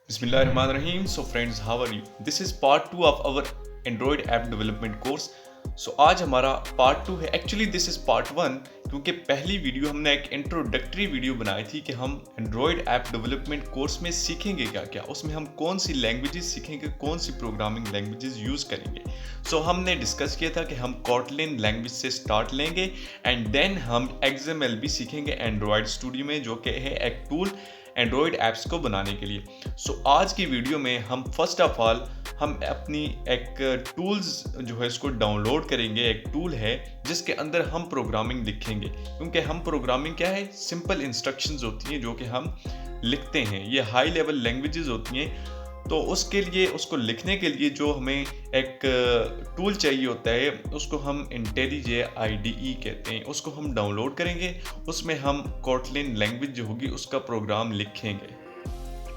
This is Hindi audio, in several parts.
Bismillahirrahmanirrahim. So friends, how are you? This is part 2 of our Android app development course. So आज हमारा पार्ट 2 है. एक्चुअली दिस इज़ पार्ट 1 क्योंकि पहली वीडियो हमने एक इंट्रोडक्टरी वीडियो बनाई थी कि हम एंड्रॉयड ऐप डेवलपमेंट कोर्स में सीखेंगे क्या क्या, उसमें हम कौन सी लैंग्वेजेस सीखेंगे, कौन सी प्रोग्रामिंग लैंग्वेजेस यूज़ करेंगे. सो हमने डिस्कस किया था कि हम कॉटलिन लैंग्वेज से स्टार्ट लेंगे एंड देन हम XML भी सीखेंगे एंड्रॉयड स्टूडियो में, जो कि है एक टूल एंड्रॉयड ऐप्स को बनाने के लिए. सो आज की वीडियो में हम फर्स्ट ऑफ ऑल हम अपनी एक टूल्स जो है इसको डाउनलोड करेंगे. एक टूल है जिसके अंदर हम प्रोग्रामिंग लिखेंगे, क्योंकि हम प्रोग्रामिंग क्या है, सिंपल इंस्ट्रक्शंस होती हैं जो कि हम लिखते हैं. ये हाई लेवल लैंग्वेजेस होती हैं. तो उसके लिए, उसको लिखने के लिए जो हमें एक टूल चाहिए होता है उसको हम IntelliJ IDE कहते हैं. उसको हम डाउनलोड करेंगे, उसमें हम कोटलिन लैंग्वेज जो होगी उसका प्रोग्राम लिखेंगे.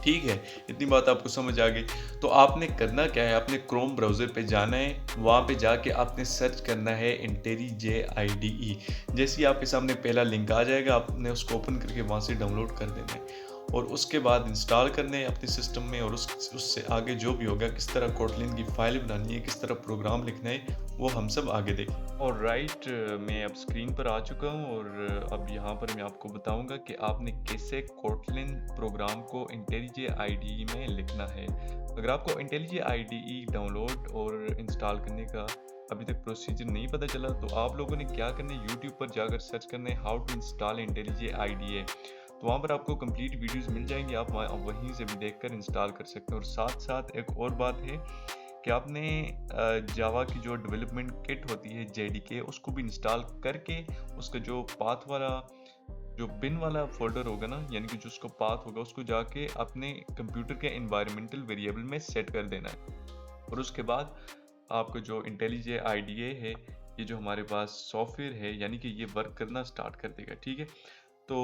ठीक है, इतनी बात आपको समझ आ गई. तो आपने करना क्या है, आपने क्रोम ब्राउज़र पे जाना है, वहाँ पे जाके आपने सर्च करना है IntelliJ IDE. जैसे ही आपके सामने पहला लिंक आ जाएगा, आपने उसको ओपन करके वहाँ से डाउनलोड कर देना है और उसके बाद इंस्टॉल करने हैं अपने सिस्टम में. और उससे आगे जो भी होगा, किस तरह कोटलिन की फाइल बनानी है, किस तरह प्रोग्राम लिखना है, वो हम सब आगे देखें. और राइट, मैं अब स्क्रीन पर आ चुका हूँ और अब यहाँ पर मैं आपको बताऊँगा कि आपने कैसे कोटलिन प्रोग्राम को IntelliJ IDE में लिखना है. अगर आपको IntelliJ IDE डाउनलोड और इंस्टॉल करने का अभी तक प्रोसीजर नहीं पता चला, तो आप लोगों ने क्या करना है, यूट्यूब पर जाकर सर्च करना है how to install IntelliJ IDE. तो वहाँ पर आपको कंप्लीट वीडियोस मिल जाएंगी, आप वहीं से भी देखकर इंस्टॉल कर सकते हैं. और साथ साथ एक और बात है कि आपने जावा की जो डेवलपमेंट किट होती है JDK, उसको भी इंस्टॉल करके उसका जो पाथ वाला, जो बिन वाला फोल्डर होगा ना, यानी कि जो उसका पाथ होगा, उसको जाके अपने कंप्यूटर के एनवायरमेंटल वेरिएबल में सेट कर देना है. और उसके बाद आपको जो IntelliJ IDE है, ये जो हमारे पास सॉफ्टवेयर है, यानी कि ये वर्क करना स्टार्ट कर देगा. ठीक है, तो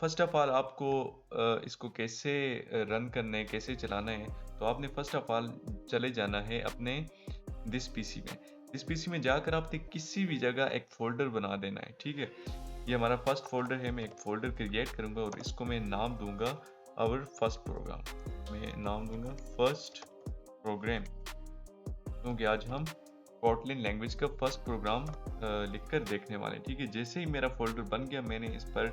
फर्स्ट ऑफ ऑल आपको इसको कैसे रन करना है, कैसे चलाना है, तो आपने फर्स्ट ऑफ ऑल चले जाना है अपने दिस पीसी में. दिस पीसी में जाकर आपने किसी भी जगह एक फ़ोल्डर बना देना है. ठीक है, ये हमारा फर्स्ट फोल्डर है. मैं एक फ़ोल्डर क्रिएट करूँगा और इसको मैं नाम दूंगा आवर फर्स्ट प्रोग्राम. मैं नाम दूंगा फर्स्ट प्रोग्राम, क्योंकि आज हम कोटलिन लैंग्वेज का फर्स्ट प्रोग्राम लिखकर देखने वाले. ठीक है, जैसे ही मेरा फोल्डर बन गया, मैंने इस पर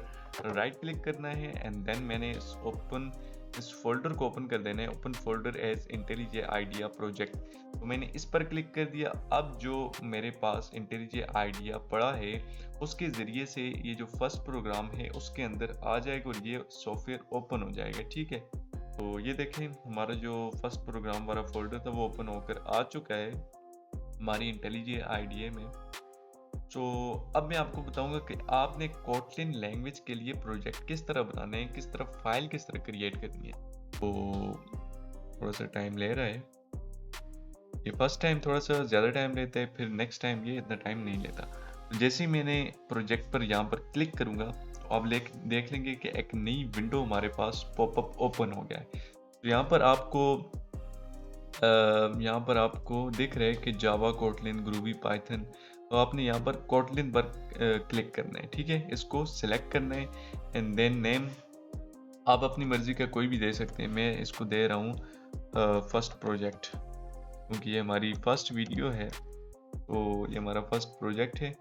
राइट क्लिक करना है एंड देन मैंने इस फोल्डर को ओपन कर देना है. Open folder as IntelliJ IDEA project. तो मैंने इस पर क्लिक कर दिया. अब जो मेरे पास IntelliJ IDEA पड़ा है, उसके ज़रिए से ये जो फर्स्ट प्रोग्राम है उसके अंदर आ जाएगा और ये सॉफ्टवेयर ओपन हो जाएगा. ठीक है, तो ये देखें, हमारा जो फर्स्ट प्रोग्राम वाला फोल्डर था वो ओपन होकर आ चुका है हमारी IntelliJ IDEA में. तो अब मैं आपको बताऊंगा कि आपने कोटलिन लैंग्वेज के लिए प्रोजेक्ट किस तरह बनाना है, किस तरह फाइल किस तरह क्रिएट करनी है. तो थोड़ा सा टाइम ले रहा है, ये फर्स्ट टाइम थोड़ा सा ज़्यादा टाइम लेता है, फिर नेक्स्ट टाइम ये इतना टाइम नहीं लेता. तो जैसे ही मैंने प्रोजेक्ट पर यहाँ पर क्लिक करूँगा, तो आप देख लेंगे कि एक नई विंडो हमारे पास पॉपअप ओपन हो गया है. तो यहाँ पर आपको दिख रहा है कि जावा, कोटलिन, ग्रूबी, पाइथन. तो आपने यहाँ पर कोटलिन पर क्लिक करना है. ठीक है, इसको सिलेक्ट करना है एंड देन नेम आप अपनी मर्जी का कोई भी दे सकते हैं. मैं इसको दे रहा हूँ फर्स्ट प्रोजेक्ट, क्योंकि ये हमारी फर्स्ट वीडियो है, तो ये हमारा फर्स्ट प्रोजेक्ट है.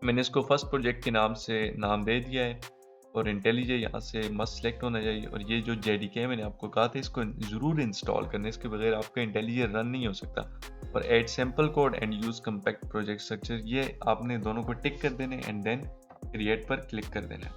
मैंने इसको फर्स्ट प्रोजेक्ट के नाम से नाम दे दिया है और IntelliJ यहाँ से मस्ट सेलेक्ट होना चाहिए. और ये जो JDK मैंने आपको कहा था, इसको ज़रूर इंस्टॉल करना है, इसके बगैर आपका IntelliJ रन नहीं हो सकता. और add sample code and use compact project structure, ये आपने दोनों को टिक कर देना है एंड देन क्रिएट पर क्लिक कर देना है.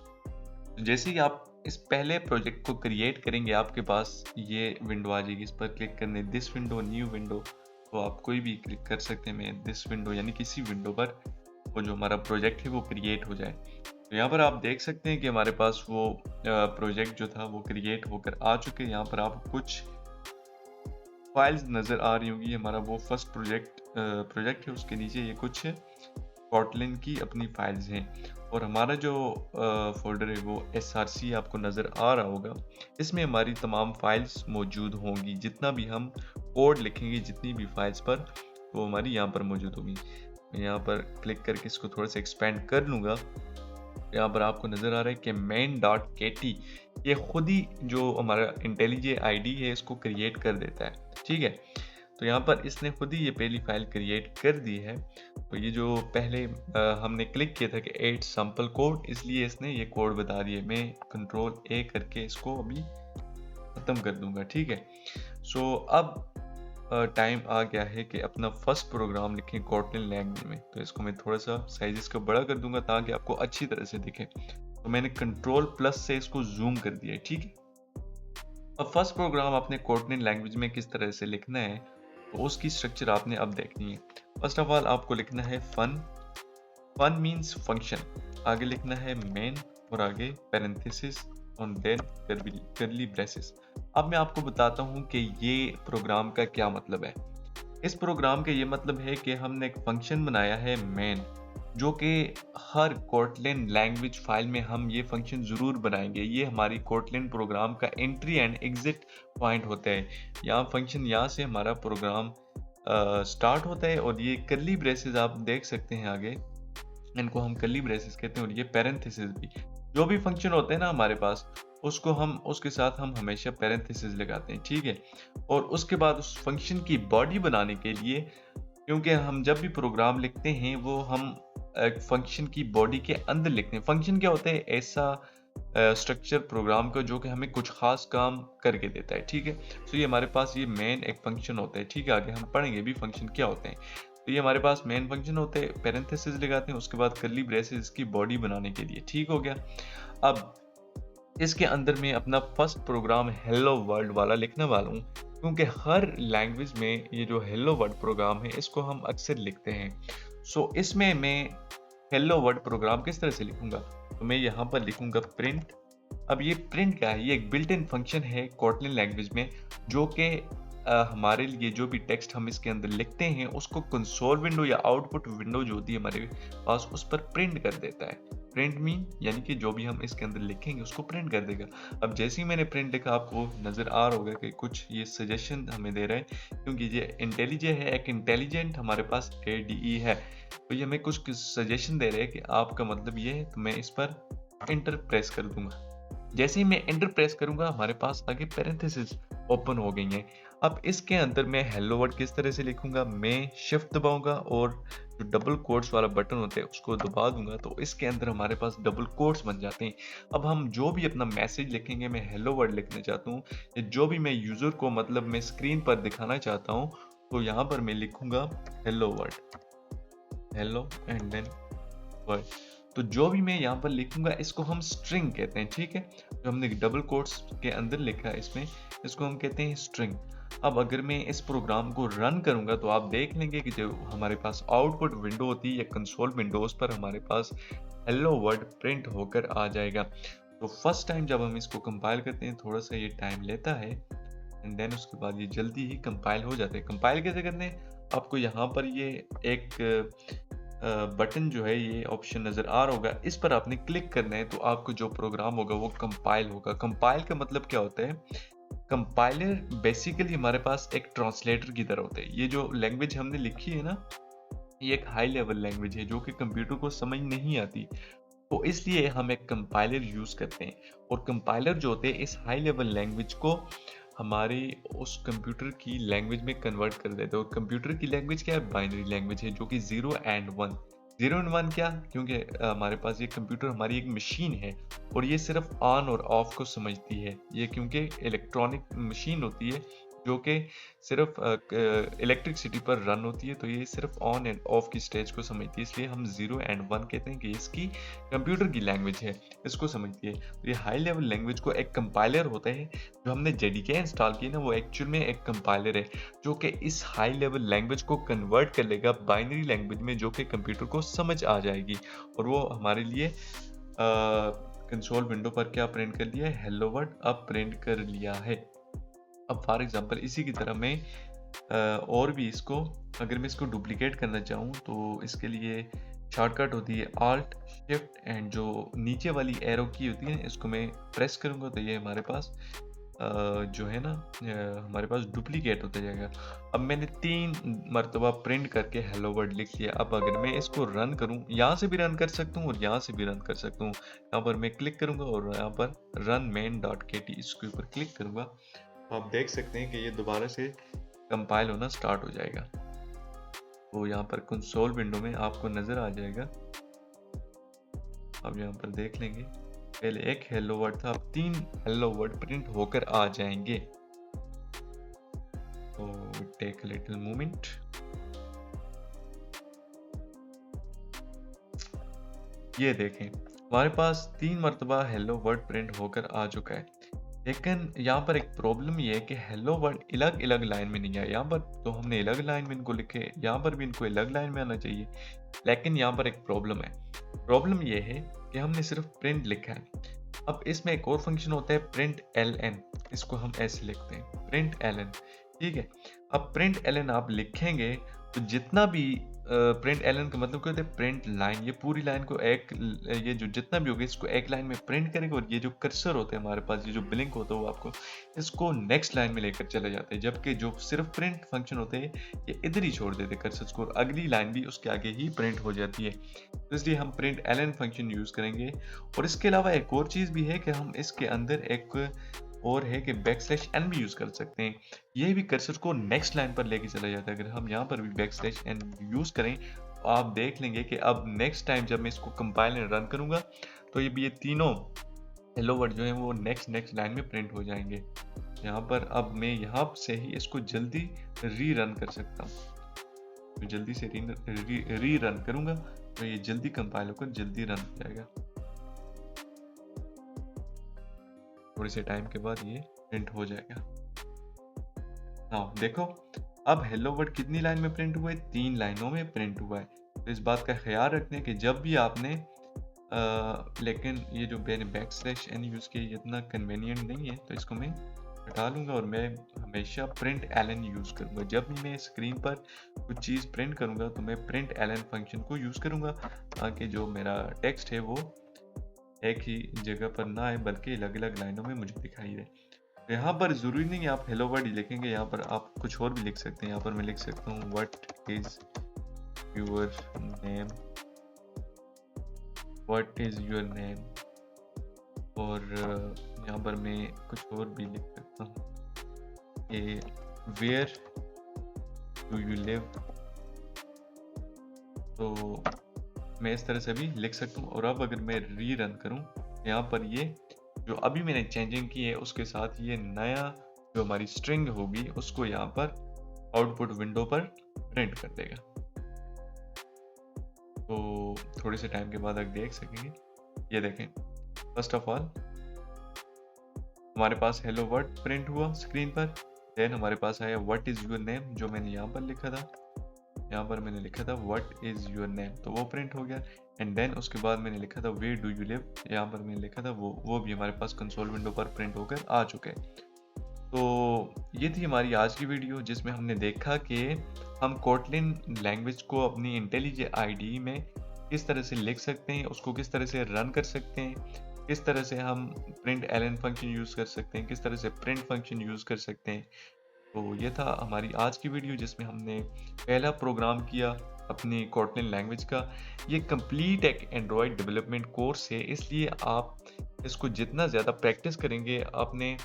तो जैसे ही आप इस पहले प्रोजेक्ट को क्रिएट करेंगे, आपके पास ये विंडो आ जाएगी. इस पर क्लिक करने, दिस विंडो, न्यू विंडो, तो आप कोई भी क्लिक कर सकते हैं. मैं दिस विंडो यानी किसी विंडो पर वो जो हमारा प्रोजेक्ट है वो क्रिएट हो जाए. तो यहाँ पर आप देख सकते हैं कि हमारे पास वो प्रोजेक्ट जो था वो क्रिएट होकर आ चुके हैं. यहाँ पर आपको कुछ फाइल्स नज़र आ रही होंगी. हमारा वो फर्स्ट प्रोजेक्ट है, उसके नीचे ये कुछ कोटलिन की अपनी फाइल्स हैं. और हमारा जो फोल्डर है वो SRC आपको नज़र आ रहा होगा. इसमें हमारी तमाम फाइल्स मौजूद होंगी. जितना भी हम कोड लिखेंगे, जितनी भी फाइल्स पर, वो हमारी यहाँ पर मौजूद होगी. मैं यहाँ पर क्लिक करके इसको थोड़ा सा एक्सपेंड कर लूँगा. यहाँ पर आपको नज़र आ रहा है कि main.kt ये खुद ही जो हमारा IntelliJ IDE है इसको क्रिएट कर देता है, ठीक है। तो यहाँ पर इसने खुद ही ये पहली फाइल क्रिएट कर दी है। तो ये जो पहले हमने क्लिक किया था कि 8 सैम्पल कोड, इसलिए इसने ये कोड बता दिए। मैं कंट्रोल A करके इसको अभी ख़त्म कर दूंगा, ठीक है। सो अब टाइम आ गया है कि अपना फर्स्ट प्रोग्राम लिखें कोटलिन लैंग्वेज में। तो इसको मैं थोड़ा सा साइज इसका बड़ा कर दूंगा ताकि आपको अच्छी तरह से दिखे। तो मैंने कंट्रोल प्लस से इसको जूम कर दिया है, ठीक है। अब फर्स्ट प्रोग्राम आपने कोटलिन लैंग्वेज में किस तरह से लिखना है तो उसकी स्ट्रक्चर आपने अब देखनी है। फर्स्ट ऑफ ऑल आपको लिखना है फन मीन्स फंक्शन, आगे लिखना है मेन और आगे पैरेंथेसिस और देन कर्ली ब्रेसेस। अब मैं आपको बताता हूं कि ये प्रोग्राम का क्या मतलब है। इस प्रोग्राम का ये मतलब है कि हमने एक फंक्शन बनाया है मेन, जो कि हर कोटलिन लैंग्वेज फाइल में हम ये फंक्शन ज़रूर बनाएंगे। ये हमारी कोटलिन प्रोग्राम का एंट्री एंड एग्जिट पॉइंट होता है। यहाँ फंक्शन यहाँ से हमारा प्रोग्राम स्टार्ट होता है और ये कर्ली ब्रेसेस आप देख सकते हैं आगे, इनको हम कर्ली ब्रेसेस कहते हैं। और ये पैरेंथेसिस भी, जो भी फंक्शन होते हैं ना हमारे पास उसके साथ हम हमेशा पैरेंथेसिस लगाते हैं, ठीक है। और उसके बाद उस फंक्शन की बॉडी बनाने के लिए, क्योंकि हम जब भी प्रोग्राम लिखते हैं वो हम एक फंक्शन की बॉडी के अंदर लिखते हैं। फंक्शन क्या होता है? ऐसा स्ट्रक्चर प्रोग्राम का जो कि हमें कुछ खास काम करके देता है, ठीक है। तो ये हमारे पास ये मेन एक फंक्शन होता है, ठीक है। आगे हम पढ़ेंगे भी फंक्शन क्या होते हैं। तो ये हमारे पास मेन फंक्शन होते हैं, पैरेंथेसिस लगाते हैं, उसके बाद कर्ली ब्रेसेस की बॉडी बनाने के लिए, ठीक हो गया। अब इसके अंदर मैं अपना फर्स्ट प्रोग्राम हेलो वर्ल्ड वाला लिखने वाला हूँ, क्योंकि हर लैंग्वेज में ये जो हेलो वर्ल्ड प्रोग्राम है इसको हम अक्सर लिखते हैं। सो इसमें मैं हेलो वर्ल्ड प्रोग्राम किस तरह से लिखूंगा, तो मैं यहाँ पर लिखूंगा प्रिंट। अब ये प्रिंट क्या है? ये एक बिल्ट इन फंक्शन है कोटलिन लैंग्वेज में, जो कि हमारे लिए जो भी टेक्स्ट हम इसके अंदर लिखते हैं उसको कंसोल विंडो या आउटपुट विंडो जो होती है हमारे पास, उस पर प्रिंट कर देता है। प्रिंट मीन यानी कि जो भी हम इसके अंदर लिखेंगे उसको प्रिंट कर देगा। अब जैसे ही मैंने प्रिंट लिखा, आपको नज़र आ रहा होगा कि कुछ ये सजेशन हमें दे रहा है, क्योंकि ये इंटेलिजे है, एक इंटेलिजेंट हमारे पास ADE है, तो ये हमें कुछ सजेशन दे रहे हैं कि आपका मतलब ये है। तो मैं इस पर इंटर प्रेस कर दूंगा। जैसे ही मैं एंटर प्रेस करूंगा हमारे पास आगे पैरेंथेसिस ओपन हो गई हैं। अब इसके अंदर मैं हेलो वर्ड किस तरह से लिखूंगा, मैं शिफ्ट दबाऊंगा और जो डबल कोट्स वाला बटन होता है उसको दबा दूंगा, तो इसके अंदर हमारे पास डबल कोट्स बन जाते हैं। अब हम जो भी अपना मैसेज लिखेंगे, मैं हेलो वर्ड लिखना चाहता हूँ, जो भी मैं यूजर को मतलब मैं स्क्रीन पर दिखाना चाहता हूँ, तो यहाँ पर मैं लिखूंगा hello word, hello and then word. तो जो भी मैं यहाँ पर लिखूंगा इसको हम स्ट्रिंग कहते हैं, ठीक है। जो हमने डबल कोट्स के अंदर लिखा है इसमें, इसको हम कहते हैं स्ट्रिंग। अब अगर मैं इस प्रोग्राम को रन करूंगा तो आप देख लेंगे कि जो हमारे पास आउटपुट विंडो होती है या कंसोल विंडोज पर हमारे पास हेलो वर्ड प्रिंट होकर आ जाएगा। तो फर्स्ट टाइम जब हम इसको कंपाइल करते हैं थोड़ा सा ये टाइम लेता है, एंड देन उसके बाद ये जल्दी ही कंपाइल हो जाते हैं। कंपाइल कैसे करने हैं, आपको यहाँ पर ये एक बटन जो है, ये ऑप्शन नज़र आ रहा होगा, इस पर आपने क्लिक करना है, तो आपको जो प्रोग्राम होगा वो कंपाइल होगा। कंपाइल का मतलब क्या होता है? कंपाइलर बेसिकली हमारे पास एक ट्रांसलेटर की तरह होता है। ये जो लैंग्वेज हमने लिखी है ना, ये एक हाई लेवल लैंग्वेज है जो कि कंप्यूटर को समझ नहीं आती, तो इसलिए हम एक कंपाइलर यूज़ करते हैं। और कंपाइलर जो होते हैं इस हाई लेवल लैंग्वेज को हमारी उस कंप्यूटर की लैंग्वेज में कन्वर्ट कर देते हैं। और कंप्यूटर की लैंग्वेज क्या है? बाइनरी लैंग्वेज है, जो कि 0 एंड 1। 0 एंड 1 क्या? क्योंकि हमारे पास ये कंप्यूटर हमारी एक मशीन है और ये सिर्फ ऑन और ऑफ को समझती है। ये क्योंकि इलेक्ट्रॉनिक मशीन होती है जो कि सिर्फ इलेक्ट्रिसिटी पर रन होती है, तो ये सिर्फ ऑन एंड ऑफ की स्टेज को समझती है। इसलिए हम 0 एंड 1 कहते हैं कि इसकी कंप्यूटर की लैंग्वेज है, इसको समझती है। तो ये हाई लेवल लैंग्वेज को एक कंपाइलर होता है। जो हमने JDK इंस्टॉल किया ना, वो एक्चुअल में एक कंपाइलर है जो कि इस हाई लेवल लैंग्वेज को कन्वर्ट कर लेगा बाइनरी लैंग्वेज में, जो कि कंप्यूटर को समझ आ जाएगी। और वो हमारे लिए कंसोल विंडो पर क्या प्रिंट कर दिया है? हेलो वर्ड अब प्रिंट कर लिया है। अब फॉर एग्जांपल इसी की तरह मैं और भी इसको, अगर मैं इसको डुप्लीकेट करना चाहूँ तो इसके लिए शॉर्टकट होती है Alt Shift एंड जो नीचे वाली एरो की होती है इसको मैं प्रेस करूँगा तो ये हमारे पास जो है ना हमारे पास डुप्लीकेट होता जाएगा। अब मैंने 3 मर्तबा प्रिंट करके हेलो वर्ल्ड लिख लिया। अब अगर मैं इसको रन करूँ, यहाँ से भी रन कर सकता हूँ और यहाँ से भी रन कर सकता हूँ। यहाँ पर मैं क्लिक करूँगा और यहाँ पर रन main.kt इसके ऊपर क्लिक करूँगा, तो आप देख सकते हैं कि ये दोबारा से कंपाइल होना स्टार्ट हो जाएगा। तो यहाँ पर कंसोल विंडो में आपको नज़र आ जाएगा। अब यहाँ पर देख लेंगे, पहले एक हेलो वर्ड था, अब 3 हेलो वर्ड प्रिंट होकर आ जाएंगे। तो टेक अ लिटिल मोमेंट। ये देखें, हमारे पास 3 मरतबा हेलो वर्ड प्रिंट होकर आ चुका है। लेकिन यहाँ पर एक प्रॉब्लम ये है कि हेलो वर्ड अलग अलग लाइन में नहीं आया। यहाँ पर तो हमने अलग लाइन में इनको लिखे, यहाँ पर भी इनको अलग लाइन में आना चाहिए। लेकिन यहाँ पर एक प्रॉब्लम है। प्रॉब्लम ये है कि हमने सिर्फ प्रिंट लिखा है। अब इसमें एक और फंक्शन होता है प्रिंट ln, इसको हम ऐसे लिखते हैं प्रिंट ln, ठीक है। अब प्रिंट ln आप लिखेंगे तो जितना भी प्रिंट ln का मतलब क्या होता है, प्रिंट लाइन, ये पूरी लाइन को एक, ये जो जितना भी होगा इसको एक लाइन में प्रिंट करेगा, और ये जो कर्सर होता है हमारे पास, ये जो ब्लिंक होता है वो आपको इसको नेक्स्ट लाइन में लेकर चला जाता है। जबकि जो सिर्फ प्रिंट फंक्शन होते हैं ये इधर ही छोड़ देते हैं कर्सर को, और अगली लाइन भी उसके आगे ही प्रिंट हो जाती है। तो इसलिए हम प्रिंट ln फंक्शन यूज़ करेंगे। और इसके अलावा एक और चीज़ भी है कि हम इसके अंदर एक और है कि \n भी यूज़ कर सकते हैं। ये भी कर्सर को नेक्स्ट लाइन पर लेके चला जाता है। अगर हम यहाँ पर भी \n यूज़ करें तो आप देख लेंगे कि अब नेक्स्ट टाइम जब मैं इसको कंपाइल एंड रन करूँगा तो ये तीनों हेलो वर्ड जो है वो नेक्स्ट लाइन में प्रिंट हो जाएंगे। यहाँ पर अब मैं यहाँ से ही इसको जल्दी री रन कर सकता हूँ। तो जल्दी से री रन करूँगा तो ये जल्दी कंपाइल होकर जल्दी रन हो जाएगा। थोड़ी से टाइम के बाद ये प्रिंट हो जाएगा। हाँ देखो, अब हेलो वर्ड कितनी लाइन में प्रिंट हुआ है, 3 लाइनों में प्रिंट हुआ है। तो इस बात का ख्याल रखने कि जब भी आपने लेकिन ये जो मैंने \n यूज़ किया ये इतना कन्वीनियंट नहीं है, तो इसको मैं हटा लूँगा और मैं हमेशा प्रिंट ln यूज़ करूँगा। जब भी मैं स्क्रीन पर कुछ चीज़ प्रिंट करूँगा तो मैं प्रिंट ln फंक्शन को यूज़ करूँगा, ताकि जो मेरा टेक्स्ट है वो एक ही जगह पर ना आए बल्कि अलग अलग लाइनों में मुझे दिखाई दे। तो यहाँ पर ज़रूरी नहीं आप हेलो वर्ड ही लिखेंगे, यहाँ पर आप कुछ और भी लिख सकते हैं। यहाँ पर मैं लिख सकता हूँ what is your name, what is your name, और यहाँ पर मैं कुछ और भी लिख सकता हूँ कि वेयर डू यू लिव। तो मैं इस तरह से भी लिख सकता हूँ। और अब अगर मैं री रन करूँ, यहाँ पर ये जो अभी मैंने चेंजिंग की है उसके साथ ये नया जो हमारी स्ट्रिंग होगी उसको यहाँ पर आउटपुट विंडो पर प्रिंट कर देगा। तो थोड़े से टाइम के बाद आप देख सकेंगे, ये देखें, फर्स्ट ऑफ ऑल हमारे पास हेलो वर्ड प्रिंट हुआ स्क्रीन पर। देन हमारे पास आया व्हाट इज़ योर नेम, जो मैंने यहाँ पर लिखा था, यहाँ पर मैंने लिखा था व्हाट इज़ योर नेम, तो वो प्रिंट हो गया। एंड देन उसके बाद मैंने लिखा था वेयर डू यू लिव, यहाँ पर मैंने लिखा था वो भी हमारे पास कंसोल विंडो पर प्रिंट होकर आ चुका है। तो ये थी हमारी आज की वीडियो, जिसमें हमने देखा कि हम कोटलिन लैंग्वेज को अपनी इंटेलिजेंट IDE में किस तरह से लिख सकते हैं, उसको किस तरह से रन कर सकते हैं, किस तरह से हम प्रिंट ln फंक्शन यूज़ कर सकते हैं, किस तरह से प्रिंट फंक्शन यूज़ कर सकते हैं। तो ये था हमारी आज की वीडियो, जिसमें हमने पहला प्रोग्राम किया अपनी कोटलिन लैंग्वेज का। ये कंप्लीट एक एंड्रॉयड डेवलपमेंट कोर्स है, इसलिए आप इसको जितना ज़्यादा प्रैक्टिस करेंगे, आपने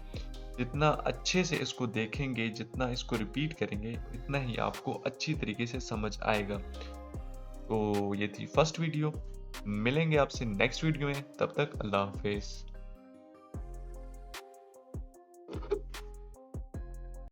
जितना अच्छे से इसको देखेंगे, जितना इसको रिपीट करेंगे, इतना ही आपको अच्छी तरीके से समझ आएगा। तो ये थी फर्स्ट वीडियो, मिलेंगे आपसे नेक्स्ट वीडियो में, तब तक अल्लाह हाफिज़।